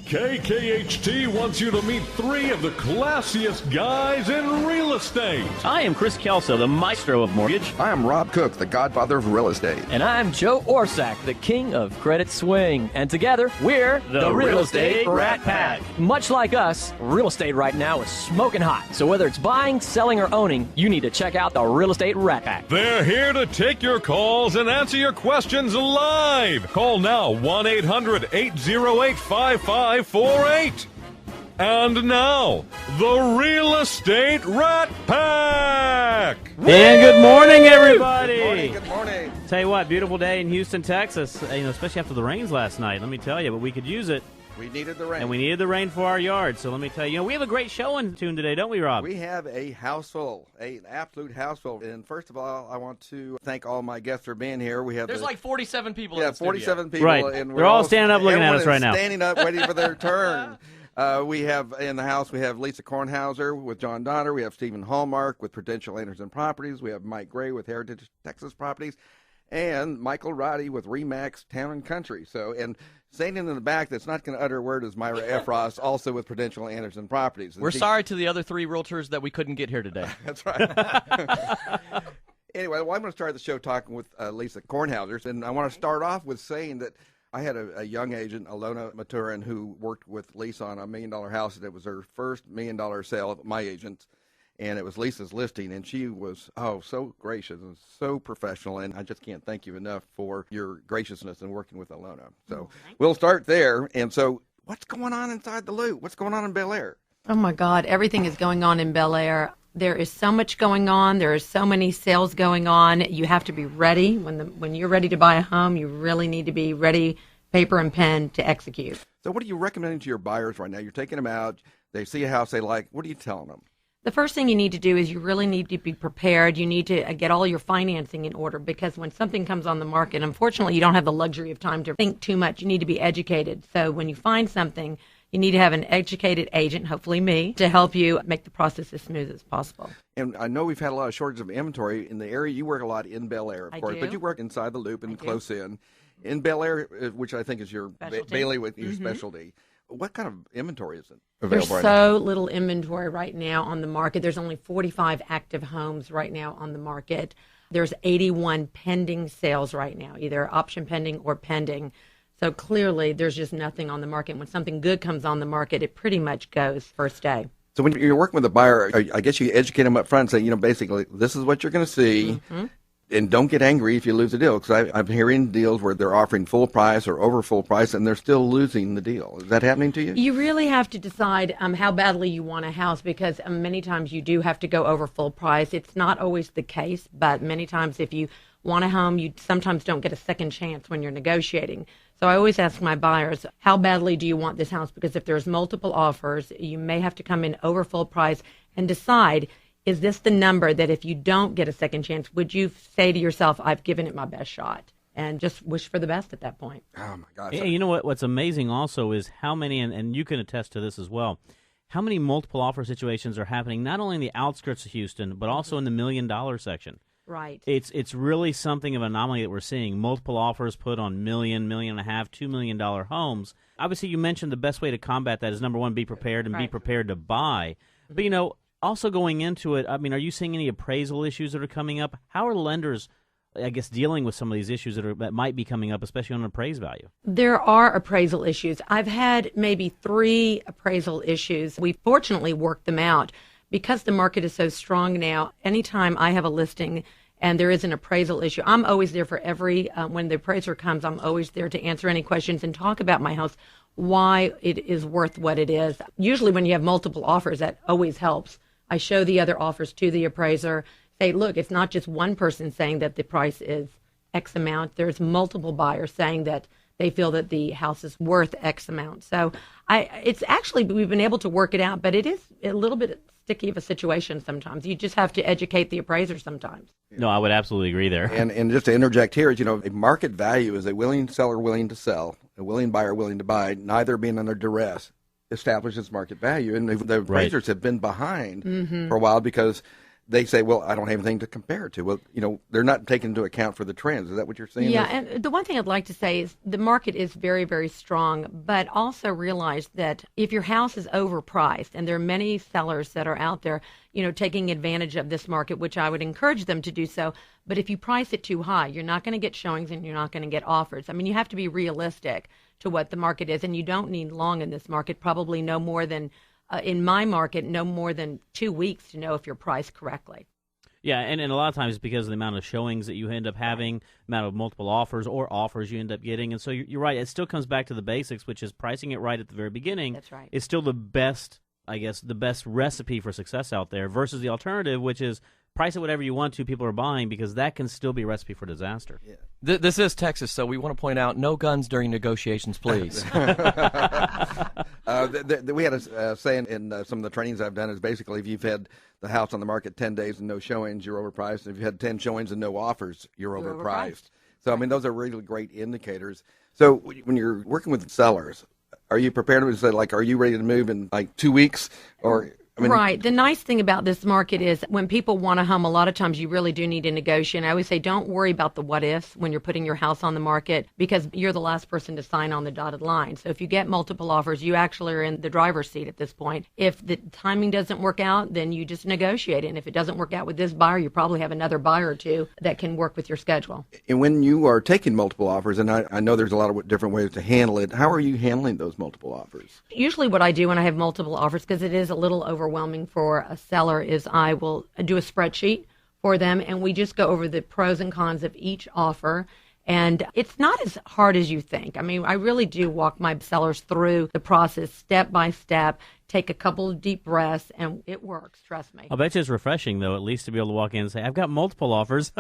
KKHT wants you to meet three of the classiest guys in real estate. I am Chris Kelso, the maestro of mortgage. I am Rob Cook, the godfather of real estate. And I'm Joe Orsack, the king of credit swing. And together, we're the Real Estate Rat Pack. Much like us, real estate right now is smoking hot. So whether it's buying, selling, or owning, you need to check out the Real Estate Rat Pack. They're here to take your calls and answer your questions live. Call now, 1-800-808-5548. And now, the Real Estate Rat Pack! And good morning, everybody! Good morning. Tell you what, beautiful day in Houston, Texas, especially after the rains last night, let me tell you, but we could use it. We needed the rain. And we needed the rain for our yard, so let me tell you, we have a great show in tune today, don't we, Rob? We have a house full, an absolute house full. And first of all, I want to thank all my guests for being here. There's like 47 people in yeah, the studio. 47 people. Right. And They're all standing up looking at us right now. Standing up waiting for their turn. We have in the house, we have Lisa Kornhuaser with John Donner. We have Stephen Hallmark with Prudential Anderson Properties. We have Mike Gray with Heritage Texas Properties. And Michael Roddy with Remax Town and Country. So, and standing in the back that's not going to utter a word is Myra Efros, also with Prudential Anderson Properties. And We're sorry to the other three realtors that we couldn't get here today. That's right. Anyway, well, I'm going to start the show talking with Lisa Kornhuaser. And I want to start off with saying that I had a young agent, Alona Maturin, who worked with Lisa on a $1 million house. And it was her first $1 million sale of my agent's. And it was Lisa's listing, and she was, so gracious and so professional, and I just can't thank you enough for your graciousness in working with Alona. So we'll start there. And so what's going on inside the Loop? What's going on in Bellaire? Oh, my God. Everything is going on in Bellaire. There is so much going on. There are so many sales going on. You have to be ready. When you're ready to buy a home, you really need to be ready, paper and pen, to execute. So what are you recommending to your buyers right now? You're taking them out. They see a house they like. What are you telling them? The first thing you need to do is you really need to be prepared. You need to get all your financing in order, because when something comes on the market, unfortunately, you don't have the luxury of time to think too much. You need to be educated. So when you find something, you need to have an educated agent, hopefully me, to help you make the process as smooth as possible. And I know we've had a lot of shortage of inventory in the area. You work a lot in Bellaire, of course, but you work inside the Loop and close in. In Bellaire, which I think is your bailiwick, your specialty. What kind of inventory is it available There's right now? so little inventory right now on the market. There's only 45 active homes right now on the market. There's 81 pending sales right now, either option pending or pending. So clearly there's just nothing on the market. When something good comes on the market, it pretty much goes first day. So when you're working with a buyer, I guess you educate them up front and say, basically, this is what you're going to see. Mm-hmm. And don't get angry if you lose a deal, because I'm hearing deals where they're offering full price or over full price, and they're still losing the deal. Is that happening to you? You really have to decide how badly you want a house, because many times you do have to go over full price. It's not always the case, but many times if you want a home, you sometimes don't get a second chance when you're negotiating. So I always ask my buyers, how badly do you want this house? Because if there's multiple offers, you may have to come in over full price and decide, is this the number that if you don't get a second chance, would you say to yourself, I've given it my best shot? And just wish for the best at that point. Oh, my gosh. Hey, you know what's amazing also is how many, and you can attest to this as well, how many multiple offer situations are happening not only in the outskirts of Houston, but also in the $1 million section. Right. It's really something of an anomaly that we're seeing. Multiple offers put on $1 million, $1.5 million, $2 million homes. Obviously, you mentioned the best way to combat that is, number one, be prepared and be prepared to buy. But, also going into it, are you seeing any appraisal issues that are coming up? How are lenders, I guess, dealing with some of these issues that might be coming up, especially on appraised value? There are appraisal issues. I've had maybe 3 appraisal issues. We fortunately worked them out. Because the market is so strong now, anytime I have a listing and there is an appraisal issue, I'm always there for when the appraiser comes, I'm always there to answer any questions and talk about my house, why it is worth what it is. Usually when you have multiple offers, that always helps. I show the other offers to the appraiser, say, look, it's not just one person saying that the price is X amount. There's multiple buyers saying that they feel that the house is worth X amount. So it's actually, we've been able to work it out, but it is a little bit sticky of a situation sometimes. You just have to educate the appraiser sometimes. No, I would absolutely agree there. And just to interject here is, a market value is a willing seller willing to sell, a willing buyer willing to buy, neither being under duress, establishes market value. And the appraisers have been behind for a while because they say, well, I don't have anything to compare it to. Well, they're not taking into account for the trends. Is that what you're saying? Yeah, and the one thing I'd like to say is the market is very, very strong, but also realize that if your house is overpriced, and there are many sellers that are out there, taking advantage of this market, which I would encourage them to do so. But if you price it too high, you're not going to get showings and you're not going to get offers. I mean, you have to be realistic to what the market is, and you don't need long in this market, probably no more than in my market, no more than 2 weeks to know if you're priced correctly. Yeah, and a lot of times it's because of the amount of showings that you end up having, amount of multiple offers or offers you end up getting. And so you're right. It still comes back to the basics, which is pricing it right at the very beginning. That's right. Is still the best, I guess, the best recipe for success out there versus the alternative, which is price it whatever you want to, people are buying, because that can still be a recipe for disaster. Yeah. This is Texas, so we want to point out, no guns during negotiations, please. We had a saying in some of the trainings I've done is basically if you've had the house on the market 10 days and no showings, you're overpriced. And if you had 10 showings and no offers, you're overpriced. So, I mean, those are really great indicators. So when you're working with sellers, are you prepared to say, like, are you ready to move in, like, 2 weeks? Or right. The nice thing about this market is when people want a home, a lot of times you really do need to negotiate. I always say don't worry about the what ifs when you're putting your house on the market because you're the last person to sign on the dotted line. So if you get multiple offers, you actually are in the driver's seat at this point. If the timing doesn't work out, then you just negotiate it. And if it doesn't work out with this buyer, you probably have another buyer or two that can work with your schedule. And when you are taking multiple offers, and I know there's a lot of different ways to handle it, how are you handling those multiple offers? Usually what I do when I have multiple offers, because it is a little overwhelming for a seller, is I will do a spreadsheet for them, and we just go over the pros and cons of each offer. And it's not as hard as you think. I mean, I really do walk my sellers through the process step by step, take a couple of deep breaths, and it works, trust me. I bet you it's refreshing, though, at least to be able to walk in and say, I've got multiple offers.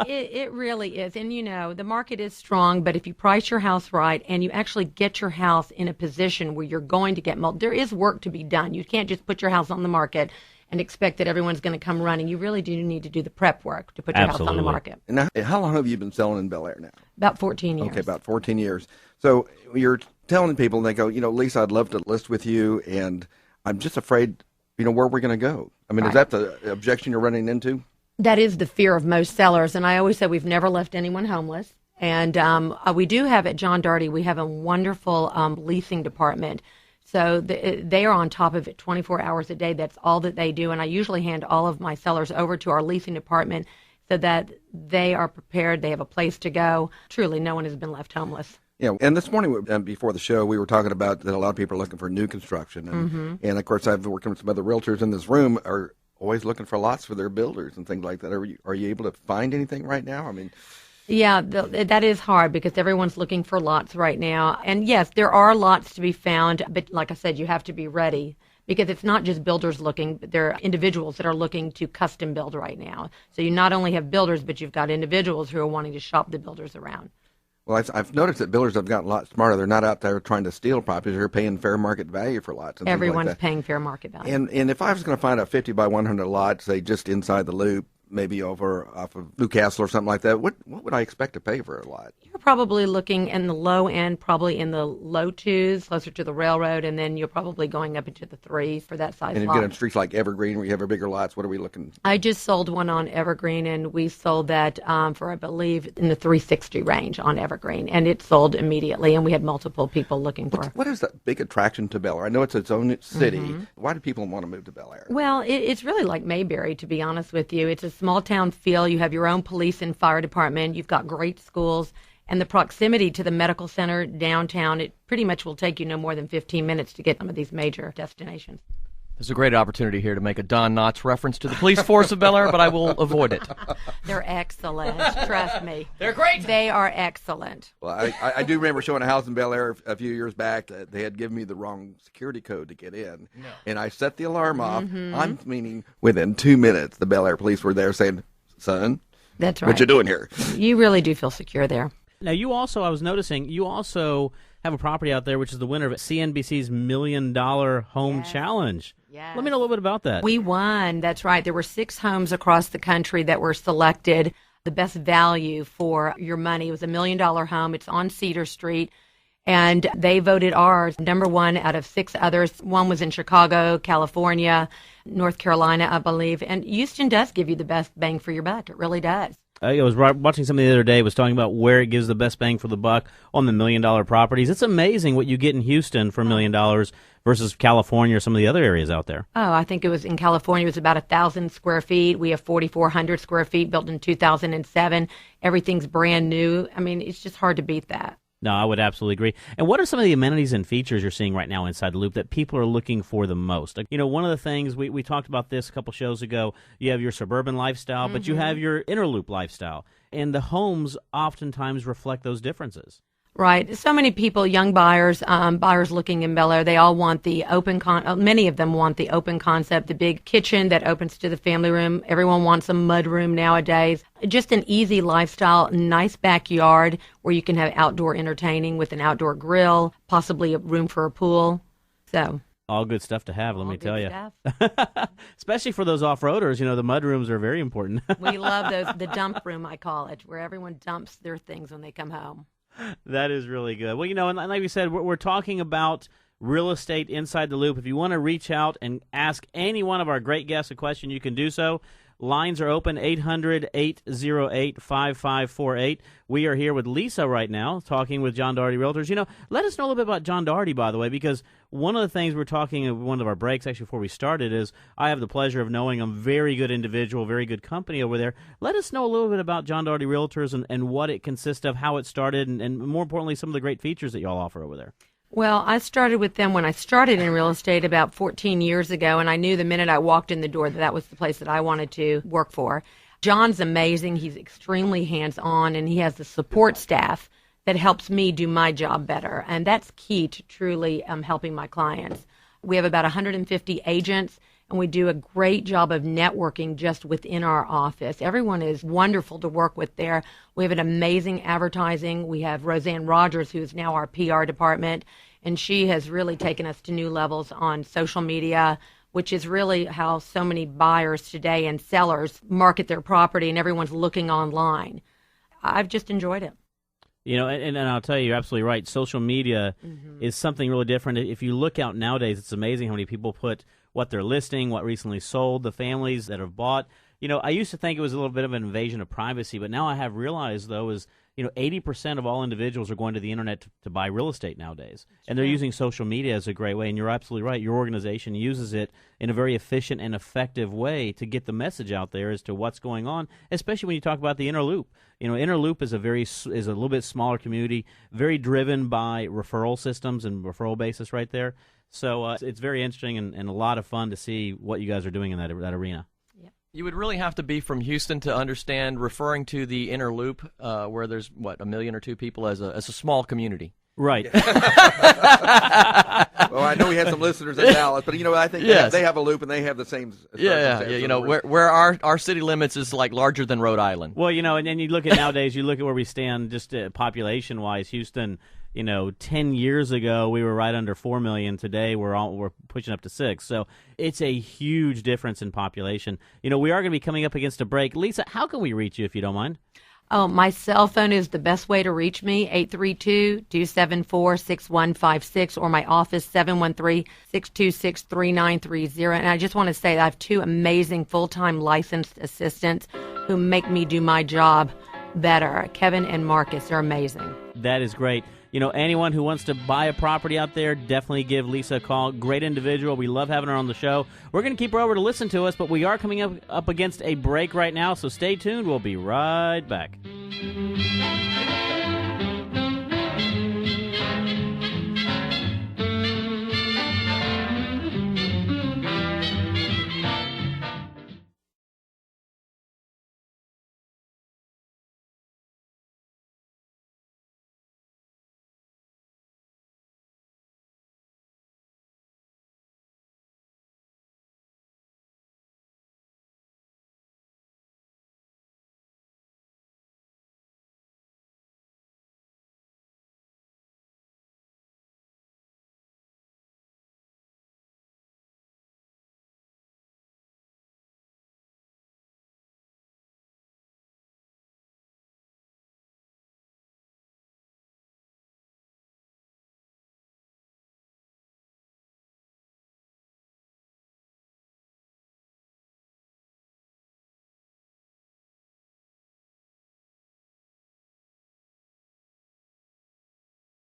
It really is. And, the market is strong, but if you price your house right and you actually get your house in a position where you're going to get there is work to be done. You can't just put your house on the market and expect that everyone's going to come running. You really do need to do the prep work to put your house on the market. And now, how long have you been selling in Bellaire now? About 14 years. Okay, about 14 years. So you're telling people, and they go, Lisa, I'd love to list with you, and I'm just afraid, where we're going to go. I mean, Is that the objection you're running into? That is the fear of most sellers. And I always say we've never left anyone homeless. And we do have at John Darty, we have a wonderful leasing department. So they are on top of it 24 hours a day. That's all that they do. And I usually hand all of my sellers over to our leasing department so that they are prepared. They have a place to go. Truly, no one has been left homeless. Yeah, and this morning before the show, we were talking about that a lot of people are looking for new construction. And of course, I've worked with some other realtors in this room are always looking for lots for their builders and things like that. Are you able to find anything right now? I mean... Yeah, that is hard because everyone's looking for lots right now. And yes, there are lots to be found, but like I said, you have to be ready because it's not just builders looking, but there are individuals that are looking to custom build right now. So you not only have builders, but you've got individuals who are wanting to shop the builders around. Well, I've noticed that builders have gotten a lot smarter. They're not out there trying to steal properties. They're paying fair market value for lots. And everyone's like paying fair market value. And if I was going to find a 50 by 100 lot, say just inside the loop, maybe off of Newcastle or something like that, what would I expect to pay for a lot? You're probably looking in the low end, probably in the low twos, closer to the railroad, and then you're probably going up into the threes for that size lot. And if you get on streets like Evergreen where you have bigger lots, what are we looking? I just sold one on Evergreen, and we sold that for, I believe, in the 360 range on Evergreen, and it sold immediately, and we had multiple people looking for it. What is that big attraction to Bellaire? I know it's its own city. Why do people want to move to Bellaire? Well, it's really like Mayberry, to be honest with you. It's a small town feel. You have your own police and fire department. You've got great schools. And the proximity to the medical center downtown, it pretty much will take you no more than 15 minutes to get some of these major destinations. There's a great opportunity here to make a Don Knotts reference to the police force of Bellaire, but I will avoid it. They're excellent. Trust me. They're great. They are excellent. Well, I do remember showing a house in Bellaire a few years back. They had given me the wrong security code to get in. No. And I set the alarm off. I'm meaning within 2 minutes, the Bellaire police were there saying, son, that's right. What you doing here? You really do feel secure there. Now, I was noticing, you also have a property out there which is the winner of CNBC's $1 Million Home Challenge. Yes. Let me know a little bit about that. We won. That's right. There were 6 homes across the country that were selected the best value for your money. It was $1 million home. It's on Cedar Street. And they voted ours number one out of 6 others. One was in Chicago, California, North Carolina, I believe. And Houston does give you the best bang for your buck. It really does. I was watching something the other day, was talking about where it gives the best bang for the buck on the $1 million properties. It's amazing what you get in Houston for $1 million versus California or some of the other areas out there. Oh, I think it was in California, it was about 1,000 square feet. We have 4,400 square feet built in 2007. Everything's brand new. I mean, it's just hard to beat that. No, I would absolutely agree. And what are some of the amenities and features you're seeing right now inside the Loop that people are looking for the most? Like, you know, one of the things, we talked about this a couple shows ago, you have your suburban lifestyle, but you have your inner Loop lifestyle. And the homes oftentimes reflect those differences. Right. So many people, young buyers, buyers looking in Bellaire, they all want the open many of them want the open concept, the big kitchen that opens to the family room. Everyone wants a mud room nowadays. Just an easy lifestyle, nice backyard where you can have outdoor entertaining with an outdoor grill, possibly a room for a pool. So all good stuff to have, let me tell you. Stuff. Especially for those off-roaders, you know, the mud rooms are very important. We love those, the dump room, I call it, where everyone dumps their things when they come home. That is really good. Well, you know, and like we said, we're talking about real estate inside the Loop. If you want to reach out and ask any one of our great guests a question, you can do so. Lines are open, 800-808-5548. We are here with Lisa right now, talking with John Doherty Realtors. You know, let us know a little bit about John Doherty, by the way, because one of the things we're talking in one of our breaks, actually, before we started, is I have the pleasure of knowing a very good individual, very good company over there. Let us know a little bit about John Doherty Realtors and what it consists of, how it started, and more importantly, some of the great features that you all offer over there. Well, I started with them when I started in real estate about 14 years ago, and I knew the minute I walked in the door that that was the place that I wanted to work for. John's amazing. He's extremely hands-on, and he has the support staff that helps me do my job better, and that's key to truly helping my clients. We have about 150 agents, and we do a great job of networking just within our office. Everyone is wonderful to work with there. We have an amazing advertising. We have Roseanne Rogers, who is now our PR department, and she has really taken us to new levels on social media, which is really how so many buyers today and sellers market their property, and everyone's looking online. I've just enjoyed it. You know, and I'll tell you, you're absolutely right. Social media is something really different. If you look out nowadays, it's amazing how many people put what they're listing, what recently sold, the families that have bought. You know, I used to think it was a little bit of an invasion of privacy, but now I have realized, though, is, you know, 80% of all individuals are going to the internet to buy real estate nowadays. And they're using social media as a great way. And you're absolutely right. Your organization uses it in a very efficient and effective way to get the message out there as to what's going on, especially when you talk about the Inner Loop. You know, Inner Loop is a little bit smaller community, very driven by referral systems and referral basis right there. So it's very interesting and a lot of fun to see what you guys are doing in that arena. You would really have to be from Houston to understand referring to the Inner Loop, where there's, what, 1 million or 2 people as a small community. Right. Well, I know we had some listeners in Dallas, but, you know, I think they have a loop and they have the same. Yeah. You know, where our city limits is like larger than Rhode Island. Well, you know, and then you look at nowadays, you look at where we stand just population-wise. Houston, you know, 10 years ago we were right under 4 million. Today we're pushing up to 6. So it's a huge difference in population. You know, we are going to be coming up against a break. Lisa, how can we reach you if you don't mind? Oh, my cell phone is the best way to reach me, 832-274-6156, or my office, 713-626-3930. And I just want to say I have 2 amazing full-time licensed assistants who make me do my job better. Kevin and Marcus are amazing. That is great. You know, anyone who wants to buy a property out there, definitely give Lisa a call. Great individual. We love having her on the show. We're going to keep her over to listen to us, but we are coming up against a break right now, so stay tuned. We'll be right back.